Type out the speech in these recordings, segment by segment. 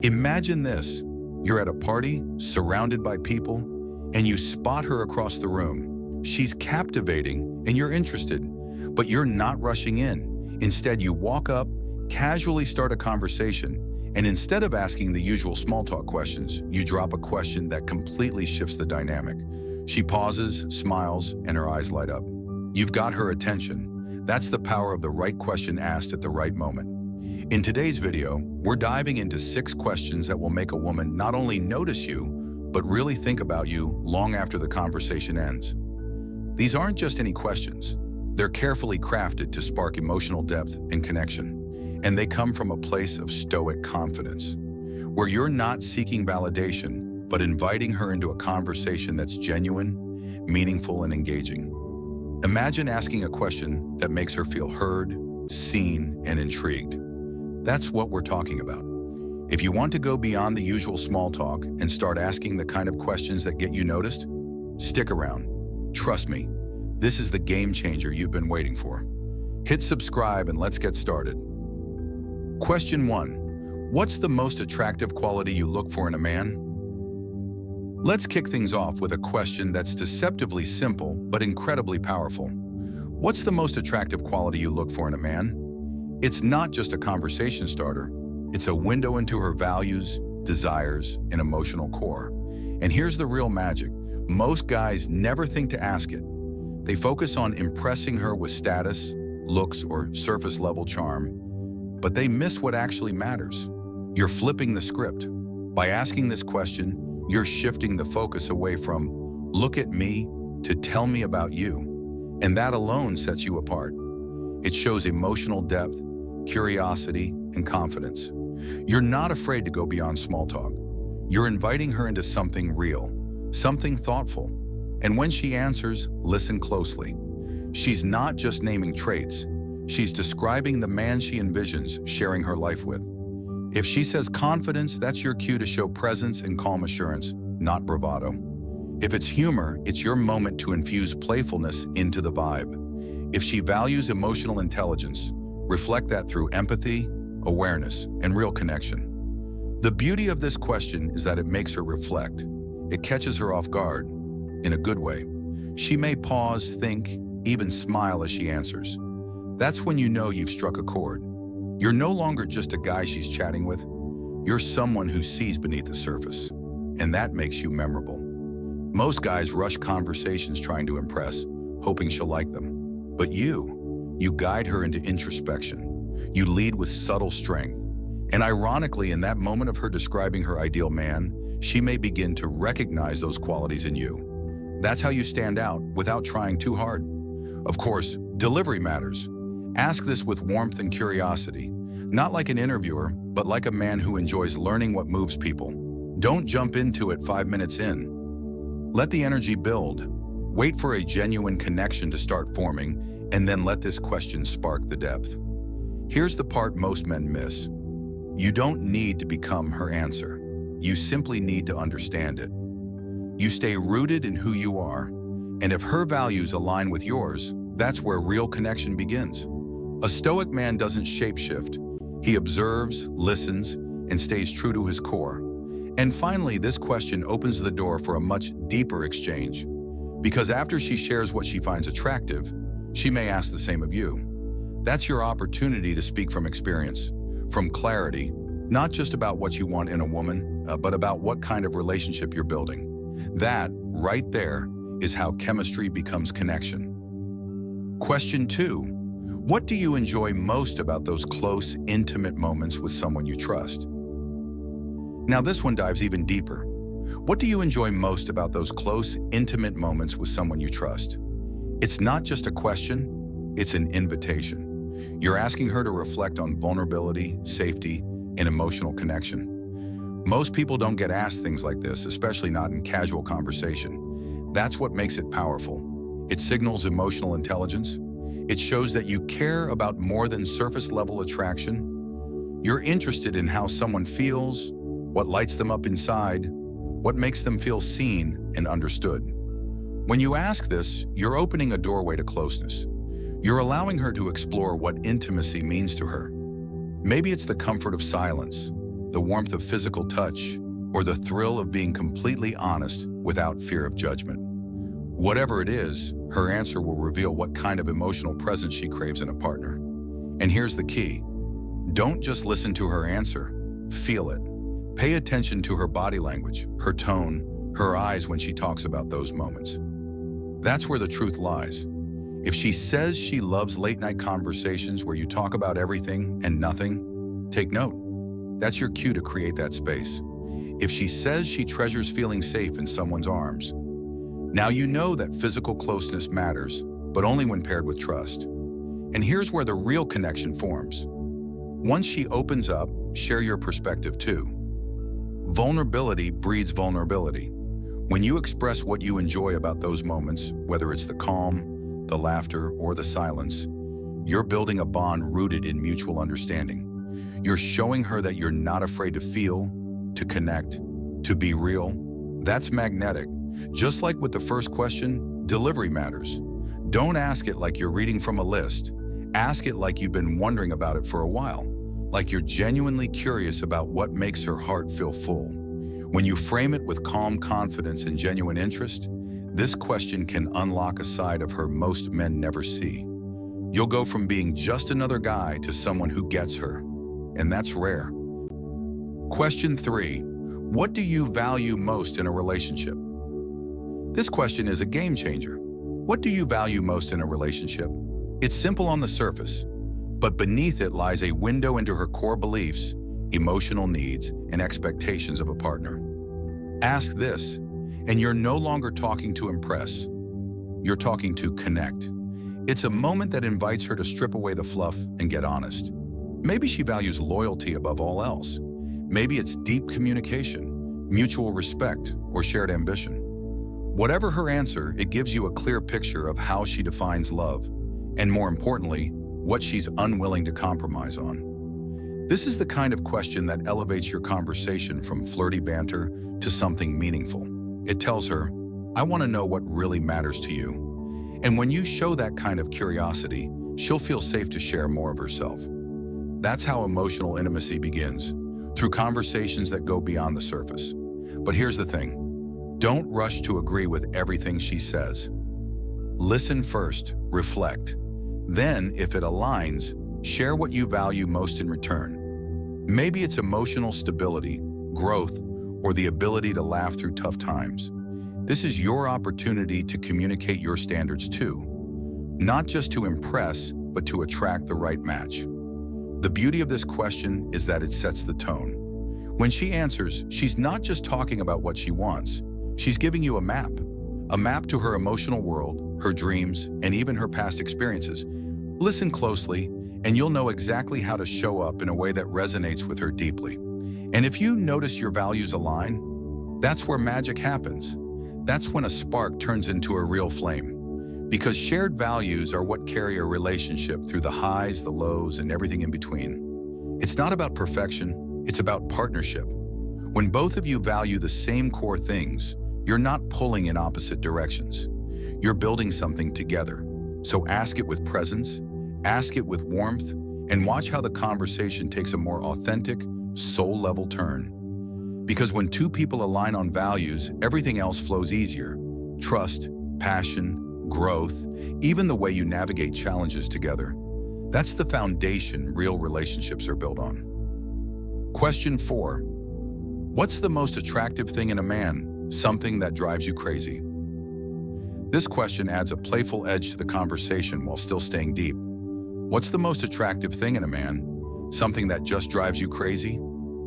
Imagine this. You're at a party, surrounded by people, and you spot her across the room. She's captivating and you're interested, but you're not rushing in. Instead, you walk up, casually start a conversation, and instead of asking the usual small talk questions, you drop a question that completely shifts the dynamic. She pauses, smiles, and her eyes light up. You've got her attention. That's the power of the right question asked at the right moment. In today's video, we're diving into 6 questions that will make a woman not only notice you, but really think about you long after the conversation ends. These aren't just any questions. They're carefully crafted to spark emotional depth and connection. And they come from a place of stoic confidence, where you're not seeking validation, but inviting her into a conversation that's genuine, meaningful, and engaging. Imagine asking a question that makes her feel heard, seen, and intrigued. That's what we're talking about. If you want to go beyond the usual small talk and start asking the kind of questions that get you noticed, stick around. Trust me, this is the game changer you've been waiting for. Hit subscribe and let's get started. Question 1. What's the most attractive quality you look for in a man? Let's kick things off with a question that's deceptively simple but incredibly powerful. What's the most attractive quality you look for in a man? It's not just a conversation starter. It's a window into her values, desires, and emotional core. And here's the real magic. Most guys never think to ask it. They focus on impressing her with status, looks, or surface-level charm, but they miss what actually matters. You're flipping the script. By asking this question, you're shifting the focus away from "look at me" to "tell me about you." And that alone sets you apart. It shows emotional depth, curiosity, and confidence. You're not afraid to go beyond small talk. You're inviting her into something real, something thoughtful. And when she answers, listen closely. She's not just naming traits. She's describing the man she envisions sharing her life with. If she says confidence, that's your cue to show presence and calm assurance, not bravado. If it's humor, it's your moment to infuse playfulness into the vibe. If she values emotional intelligence, reflect that through empathy, awareness, and real connection. The beauty of this question is that it makes her reflect. It catches her off guard, in a good way. She may pause, think, even smile as she answers. That's when you know you've struck a chord. You're no longer just a guy she's chatting with. You're someone who sees beneath the surface, and that makes you memorable. Most guys rush conversations trying to impress, hoping she'll like them. But you guide her into introspection. You lead with subtle strength. And ironically, in that moment of her describing her ideal man, she may begin to recognize those qualities in you. That's how you stand out without trying too hard. Of course, delivery matters. Ask this with warmth and curiosity, not like an interviewer, but like a man who enjoys learning what moves people. Don't jump into it 5 minutes in. Let the energy build. Wait for a genuine connection to start forming, and then let this question spark the depth. Here's the part most men miss. You don't need to become her answer. You simply need to understand it. You stay rooted in who you are, and if her values align with yours, that's where real connection begins. A stoic man doesn't shapeshift. He observes, listens, and stays true to his core. And finally, this question opens the door for a much deeper exchange. Because after she shares what she finds attractive, she may ask the same of you. That's your opportunity to speak from experience, from clarity, not just about what you want in a woman, but about what kind of relationship you're building. That, right there, is how chemistry becomes connection. Question 2. What do you enjoy most about those close, intimate moments with someone you trust? Now this one dives even deeper. What do you enjoy most about those close, intimate moments with someone you trust? It's not just a question, it's an invitation. You're asking her to reflect on vulnerability, safety, and emotional connection. Most people don't get asked things like this, especially not in casual conversation. That's what makes it powerful. It signals emotional intelligence. It shows that you care about more than surface-level attraction. You're interested in how someone feels, what lights them up inside, what makes them feel seen and understood. When you ask this, you're opening a doorway to closeness. You're allowing her to explore what intimacy means to her. Maybe it's the comfort of silence, the warmth of physical touch, or the thrill of being completely honest without fear of judgment. Whatever it is, her answer will reveal what kind of emotional presence she craves in a partner. And here's the key. Don't just listen to her answer, feel it. Pay attention to her body language, her tone, her eyes when she talks about those moments. That's where the truth lies. If she says she loves late-night conversations where you talk about everything and nothing, take note. That's your cue to create that space. If she says she treasures feeling safe in someone's arms, now you know that physical closeness matters, but only when paired with trust. And here's where the real connection forms. Once she opens up, share your perspective too. Vulnerability breeds vulnerability. When you express what you enjoy about those moments, whether it's the calm, the laughter, or the silence, you're building a bond rooted in mutual understanding. You're showing her that you're not afraid to feel, to connect, to be real. That's magnetic. Just like with the first question, delivery matters. Don't ask it like you're reading from a list. Ask it like you've been wondering about it for a while, like you're genuinely curious about what makes her heart feel full. When you frame it with calm confidence and genuine interest, this question can unlock a side of her most men never see. You'll go from being just another guy to someone who gets her, and that's rare. Question 3. What do you value most in a relationship? This question is a game changer. What do you value most in a relationship? It's simple on the surface, but beneath it lies a window into her core beliefs, emotional needs, and expectations of a partner. Ask this, and you're no longer talking to impress. You're talking to connect. It's a moment that invites her to strip away the fluff and get honest. Maybe she values loyalty above all else. Maybe it's deep communication, mutual respect, or shared ambition. Whatever her answer, it gives you a clear picture of how she defines love, and more importantly, what she's unwilling to compromise on. This is the kind of question that elevates your conversation from flirty banter to something meaningful. It tells her, I want to know what really matters to you. And when you show that kind of curiosity, she'll feel safe to share more of herself. That's how emotional intimacy begins, through conversations that go beyond the surface. But here's the thing. Don't rush to agree with everything she says. Listen first, reflect. Then, if it aligns, share what you value most in return. Maybe it's emotional stability, growth, or the ability to laugh through tough times. This is your opportunity to communicate your standards too, not just to impress, but to attract the right match. The beauty of this question is that it sets the tone. When she answers, she's not just talking about what she wants. She's giving you a map to her emotional world, her dreams, and even her past experiences. Listen closely, and you'll know exactly how to show up in a way that resonates with her deeply. And if you notice your values align, that's where magic happens. That's when a spark turns into a real flame. Because shared values are what carry a relationship through the highs, the lows, and everything in between. It's not about perfection, it's about partnership. When both of you value the same core things, you're not pulling in opposite directions. You're building something together. So ask it with presence, ask it with warmth, and watch how the conversation takes a more authentic, soul-level turn. Because when two people align on values, everything else flows easier. Trust, passion, growth, even the way you navigate challenges together. That's the foundation real relationships are built on. Question 4. What's the most attractive thing in a man? Something that drives you crazy? This question adds a playful edge to the conversation while still staying deep. What's the most attractive thing in a man? Something that just drives you crazy?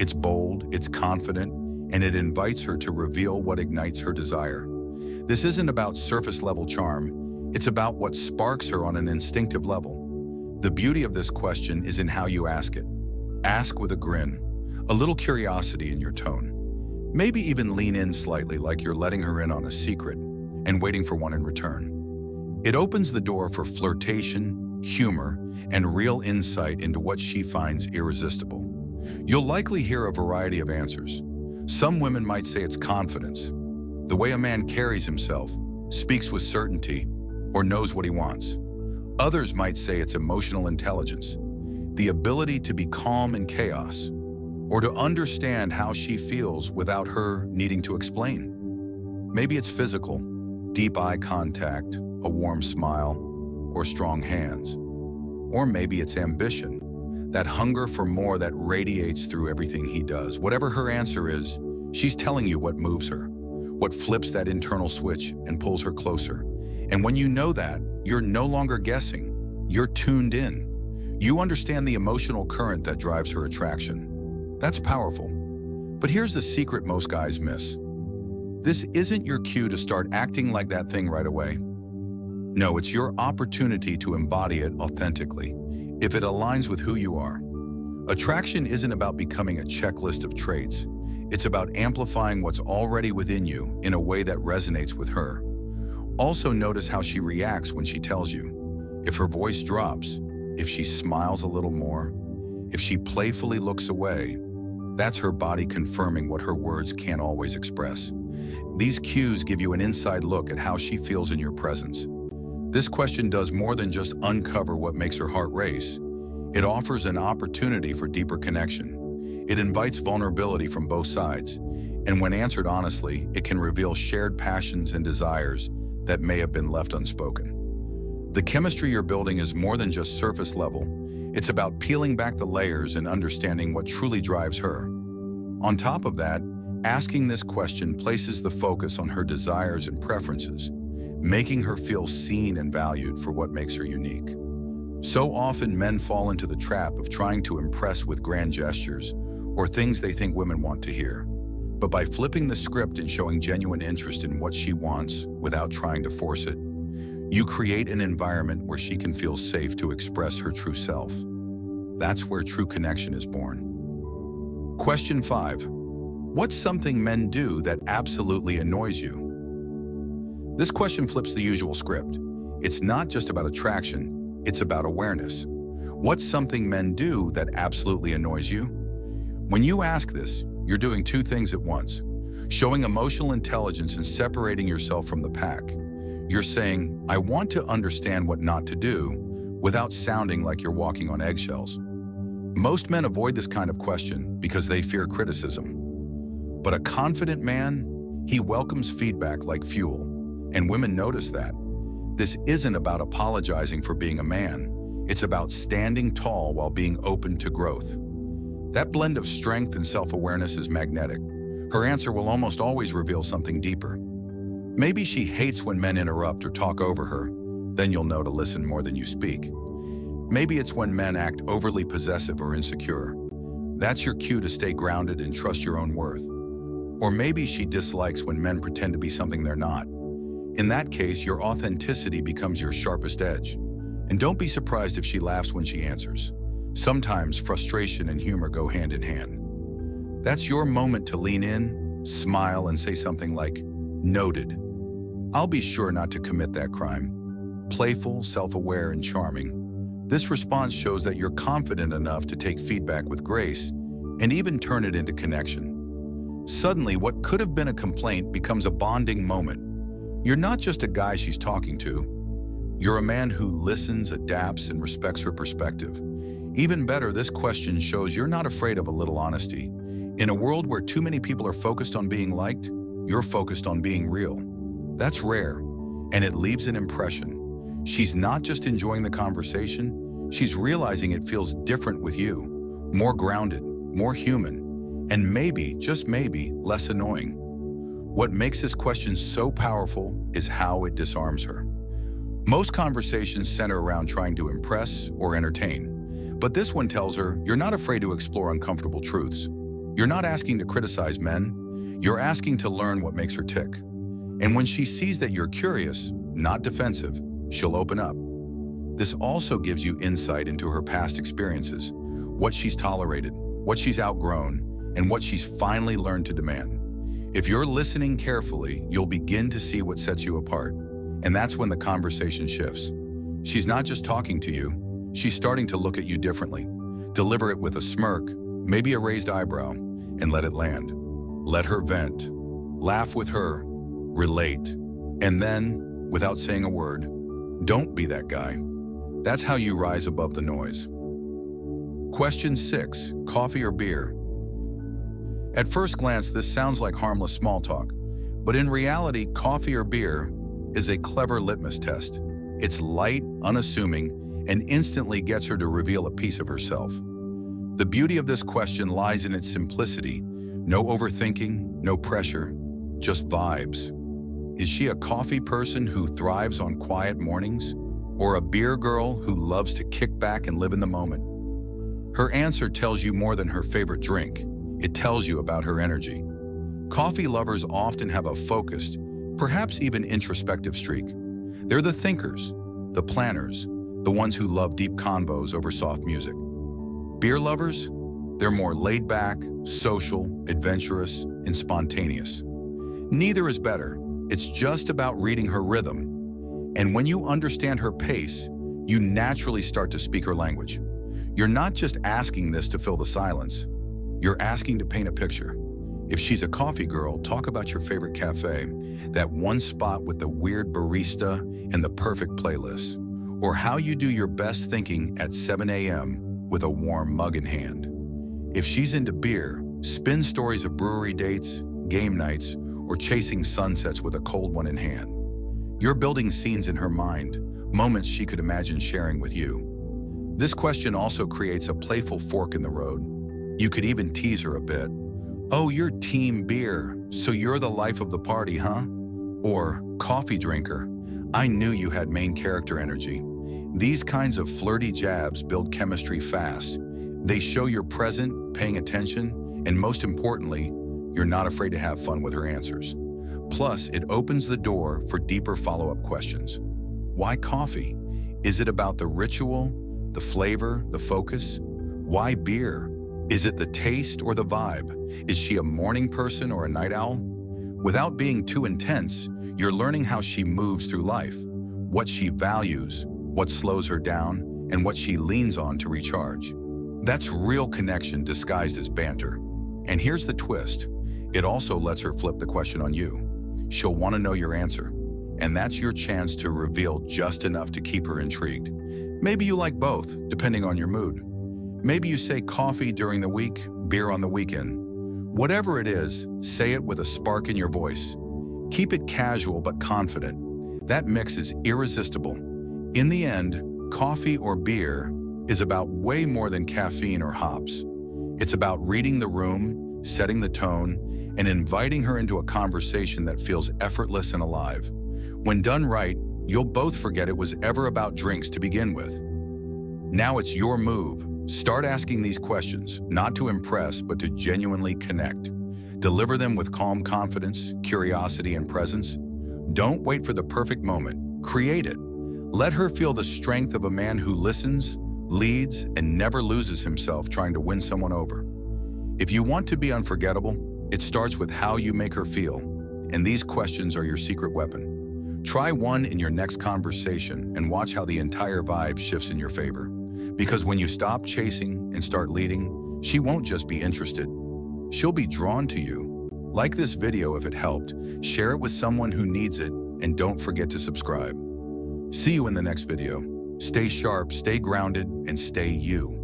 It's bold, it's confident, and it invites her to reveal what ignites her desire. This isn't about surface-level charm, it's about what sparks her on an instinctive level. The beauty of this question is in how you ask it. Ask with a grin, a little curiosity in your tone. Maybe even lean in slightly like you're letting her in on a secret and waiting for one in return. It opens the door for flirtation, humor, and real insight into what she finds irresistible. You'll likely hear a variety of answers. Some women might say it's confidence, the way a man carries himself, speaks with certainty, or knows what he wants. Others might say it's emotional intelligence, the ability to be calm in chaos. or to understand how she feels without her needing to explain. Maybe it's physical, deep eye contact, a warm smile, or strong hands. Or maybe it's ambition, that hunger for more that radiates through everything he does. Whatever her answer is, she's telling you what moves her, what flips that internal switch and pulls her closer. And when you know that, you're no longer guessing, you're tuned in. You understand the emotional current that drives her attraction. That's powerful. But here's the secret most guys miss. This isn't your cue to start acting like that thing right away. No, it's your opportunity to embody it authentically, if it aligns with who you are. Attraction isn't about becoming a checklist of traits. It's about amplifying what's already within you in a way that resonates with her. Also notice how she reacts when she tells you. If her voice drops, if she smiles a little more, if she playfully looks away, that's her body confirming what her words can't always express. These cues give you an inside look at how she feels in your presence. This question does more than just uncover what makes her heart race. It offers an opportunity for deeper connection. It invites vulnerability from both sides, and when answered honestly, it can reveal shared passions and desires that may have been left unspoken. The chemistry you're building is more than just surface level. It's about peeling back the layers and understanding what truly drives her. On top of that, asking this question places the focus on her desires and preferences, making her feel seen and valued for what makes her unique. So often men fall into the trap of trying to impress with grand gestures or things they think women want to hear. But by flipping the script and showing genuine interest in what she wants without trying to force it, you create an environment where she can feel safe to express her true self. That's where true connection is born. Question 5. What's something men do that absolutely annoys you? This question flips the usual script. It's not just about attraction, it's about awareness. What's something men do that absolutely annoys you? When you ask this, you're doing two things at once: showing emotional intelligence and separating yourself from the pack. You're saying, I want to understand what not to do, without sounding like you're walking on eggshells. Most men avoid this kind of question because they fear criticism. But a confident man, he welcomes feedback like fuel, and women notice that. This isn't about apologizing for being a man. It's about standing tall while being open to growth. That blend of strength and self-awareness is magnetic. Her answer will almost always reveal something deeper. Maybe she hates when men interrupt or talk over her. Then you'll know to listen more than you speak. Maybe it's when men act overly possessive or insecure. That's your cue to stay grounded and trust your own worth. Or maybe she dislikes when men pretend to be something they're not. In that case, your authenticity becomes your sharpest edge. And don't be surprised if she laughs when she answers. Sometimes frustration and humor go hand in hand. That's your moment to lean in, smile, and say something like, "Noted. I'll be sure not to commit that crime." Playful, self-aware, and charming. This response shows that you're confident enough to take feedback with grace and even turn it into connection. Suddenly, what could have been a complaint becomes a bonding moment. You're not just a guy she's talking to. You're a man who listens, adapts, and respects her perspective. Even better, this question shows you're not afraid of a little honesty. In a world where too many people are focused on being liked, you're focused on being real. That's rare, and it leaves an impression. She's not just enjoying the conversation, she's realizing it feels different with you, more grounded, more human, and maybe, just maybe, less annoying. What makes this question so powerful is how it disarms her. Most conversations center around trying to impress or entertain, but this one tells her you're not afraid to explore uncomfortable truths. You're not asking to criticize men, you're asking to learn what makes her tick. And when she sees that you're curious, not defensive, she'll open up. This also gives you insight into her past experiences, what she's tolerated, what she's outgrown, and what she's finally learned to demand. If you're listening carefully, you'll begin to see what sets you apart. And that's when the conversation shifts. She's not just talking to you, she's starting to look at you differently. Deliver it with a smirk, maybe a raised eyebrow, and let it land. Let her vent. Laugh with her. Relate. And then, without saying a word, don't be that guy. That's how you rise above the noise. Question 6, coffee or beer? At first glance, this sounds like harmless small talk, but in reality, coffee or beer is a clever litmus test. It's light, unassuming, and instantly gets her to reveal a piece of herself. The beauty of this question lies in its simplicity. No overthinking, no pressure, just vibes. Is she a coffee person who thrives on quiet mornings, or a beer girl who loves to kick back and live in the moment? Her answer tells you more than her favorite drink. It tells you about her energy. Coffee lovers often have a focused, perhaps even introspective streak. They're the thinkers, the planners, the ones who love deep convos over soft music. Beer lovers? They're more laid back, social, adventurous, and spontaneous. Neither is better. It's just about reading her rhythm. And when you understand her pace, you naturally start to speak her language. You're not just asking this to fill the silence. You're asking to paint a picture. If she's a coffee girl, talk about your favorite cafe, that one spot with the weird barista and the perfect playlist, or how you do your best thinking at 7 a.m. with a warm mug in hand. If she's into beer, spin stories of brewery dates, game nights, or chasing sunsets with a cold one in hand. You're building scenes in her mind, moments she could imagine sharing with you. This question also creates a playful fork in the road. You could even tease her a bit. Oh, you're team beer, so you're the life of the party, huh? Or, coffee drinker, I knew you had main character energy. These kinds of flirty jabs build chemistry fast. They show you're present, paying attention, and most importantly, you're not afraid to have fun with her answers. Plus, it opens the door for deeper follow-up questions. Why coffee? Is it about the ritual, the flavor, the focus? Why beer? Is it the taste or the vibe? Is she a morning person or a night owl? Without being too intense, you're learning how she moves through life, what she values, what slows her down, and what she leans on to recharge. That's real connection disguised as banter. And here's the twist. It also lets her flip the question on you. She'll want to know your answer. And that's your chance to reveal just enough to keep her intrigued. Maybe you like both, depending on your mood. Maybe you say coffee during the week, beer on the weekend. Whatever it is, say it with a spark in your voice. Keep it casual but confident. That mix is irresistible. In the end, coffee or beer is about way more than caffeine or hops. It's about reading the room, setting the tone, and inviting her into a conversation that feels effortless and alive. When done right, you'll both forget it was ever about drinks to begin with. Now it's your move. Start asking these questions, not to impress, but to genuinely connect. Deliver them with calm confidence, curiosity, and presence. Don't wait for the perfect moment. Create it. Let her feel the strength of a man who listens, leads, and never loses himself trying to win someone over. If you want to be unforgettable, it starts with how you make her feel, and these questions are your secret weapon. Try one in your next conversation and watch how the entire vibe shifts in your favor. Because when you stop chasing and start leading, she won't just be interested. She'll be drawn to you. Like this video if it helped, share it with someone who needs it, and don't forget to subscribe. See you in the next video. Stay sharp, stay grounded, and stay you.